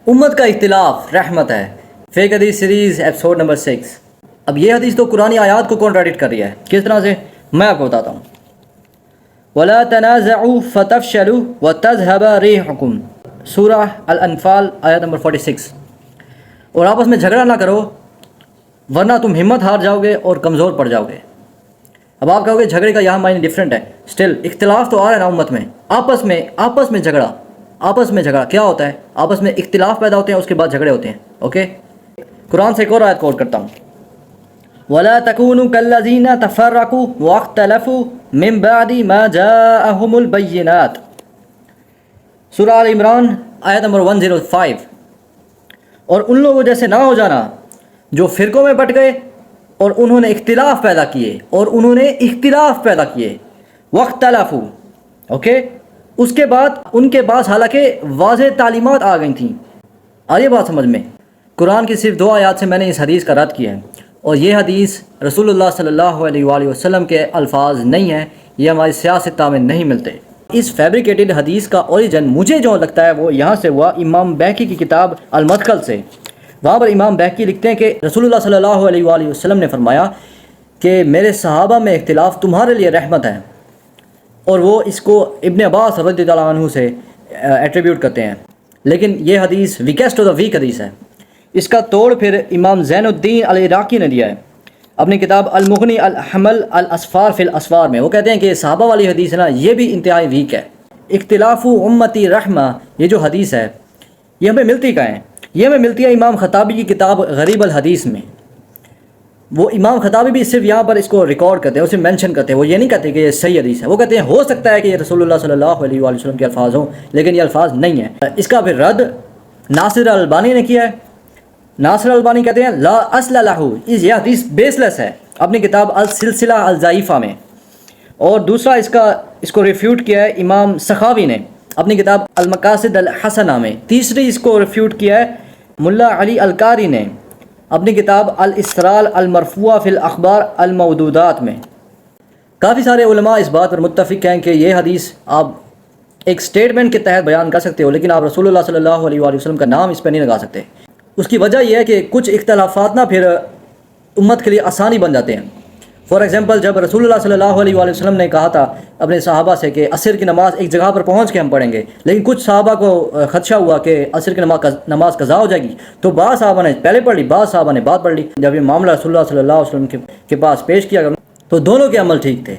امت کا اختلاف رحمت ہے. فیک حدیث سیریز ایپیسوڈ نمبر 6. اب یہ حدیث تو قرآن آیات کو کانٹراڈکٹ کر رہی ہے. کس طرح سے؟ میں آپ کو بتاتا ہوں. وَلَا تَنَازَعُوا فَتَفْشَلُوا وَتَذْهَبَ رِيحُكُمْ، سورہ الانفال آیت نمبر 46. اور آپس میں جھگڑا نہ کرو ورنہ تم ہمت ہار جاؤ گے اور کمزور پڑ جاؤ گے. اب آپ کہو گے جھگڑے کا یہاں معنی ڈفرینٹ ہے. اسٹل اختلاف تو آ رہا ہے نا امت میں. آپس میں جھگڑا کیا ہوتا ہے؟ آپس میں اختلاف پیدا ہوتے ہیں، اس کے بعد جھگڑے ہوتے ہیں. اوکے، قرآن سے ایک اور آیت کوٹ کرتا ہوں. وَلَا تَكُونُوا كَالَّذِينَ تَفَرَّقُوا وَاخْتَلَفُوا مِن بَعْدِ مَا جَاءَهُمُ الْبَيِّنَاتُ، سورہ آل عمران آیت نمبر 105. اور ان لوگوں جیسے نہ ہو جانا جو فرقوں میں بٹ گئے اور انہوں نے اختلاف پیدا کیے. وَاخْتَلَفُوا، اوکے، اس کے بعد ان کے پاس حالانکہ واضح تعلیمات آ گئی تھیں. آئیے بات سمجھ میں. قرآن کی صرف 2 آیات سے میں نے اس حدیث کا رد کیا ہے، اور یہ حدیث رسول اللہ صلی اللہ علیہ وآلہ وسلم کے الفاظ نہیں ہیں، یہ ہماری سیاستہ میں نہیں ملتے. اس فیبریکیٹڈ حدیث کا اوریجن مجھے جو لگتا ہے وہ یہاں سے ہوا، امام بہقی کی کتاب المدخل سے. وہاں پر امام بہقی لکھتے ہیں کہ رسول اللہ صلی اللہ علیہ وآلہ وسلم نے فرمایا کہ میرے صحابہ میں اختلاف تمہارے لیے رحمت ہے. اور وہ اس کو ابن عباس رضی اللہ عنہ سے ایٹریبیوٹ کرتے ہیں. لیکن یہ حدیث ویکسٹ آف دا ویک حدیث ہے. اس کا توڑ پھر امام زین الدین العراقی نے دیا ہے اپنی کتاب المغنی الحمل الاسفار فی الاسفار میں. وہ کہتے ہیں کہ صحابہ والی حدیث ہے نا، یہ بھی انتہائی ویک ہے. اختلاف امتی رحمہ، یہ جو حدیث ہے یہ ہمیں ملتی کہاں ہے؟ یہ ہمیں ملتی ہے امام خطابی کی کتاب غریب الحدیث میں. وہ امام خطابی بھی صرف یہاں پر اس کو ریکارڈ کرتے ہیں، اسے مینشن کرتے ہیں. وہ یہ نہیں کہتے کہ یہ صحیح حدیث ہے، وہ کہتے ہیں ہو سکتا ہے کہ یہ رسول اللہ صلی اللہ علیہ وآلہ وسلم کے الفاظ ہوں لیکن یہ الفاظ نہیں ہیں. اس کا پھر رد ناصر البانی نے کیا ہے. ناصر البانی کہتے ہیں لا اصل لہ، یہ حدیث بیس لیس ہے، اپنی کتاب السلسلہ الضعیفہ میں. اور دوسرا اس کو ریفیوٹ کیا ہے امام سخاوی نے اپنی کتاب المقاصد الحسنہ میں. تیسری اس کو ریفیوٹ کیا ہے ملا علی القاری نے اپنی کتاب الاسرال المرفوعہ فی الاخبار المودودات میں. کافی سارے علماء اس بات پر متفق ہیں کہ یہ حدیث آپ ایک سٹیٹمنٹ کے تحت بیان کر سکتے ہو، لیکن آپ رسول اللہ صلی اللہ علیہ وآلہ وسلم کا نام اس پہ نہیں لگا سکتے. اس کی وجہ یہ ہے کہ کچھ اختلافات نا پھر امت کے لیے آسانی بن جاتے ہیں. فار ایگزامپل، جب رسول اللہ صلی اللہ علیہ وآلہ وسلم نے کہا تھا اپنے صحابہ سے کہ عصر کی نماز ایک جگہ پر پہنچ کے ہم پڑھیں گے، لیکن کچھ صحابہ کو خدشہ ہوا کہ عصر کی نماز قضا ہو جائے گی، تو بعض صحابہ نے پہلے پڑھ لی، بعض صحابہ نے بعد پڑھ لی. جب یہ معاملہ رسول اللہ صلی اللہ علیہ وسلم کے پاس پیش کیا گیا تو دونوں کے عمل ٹھیک تھے.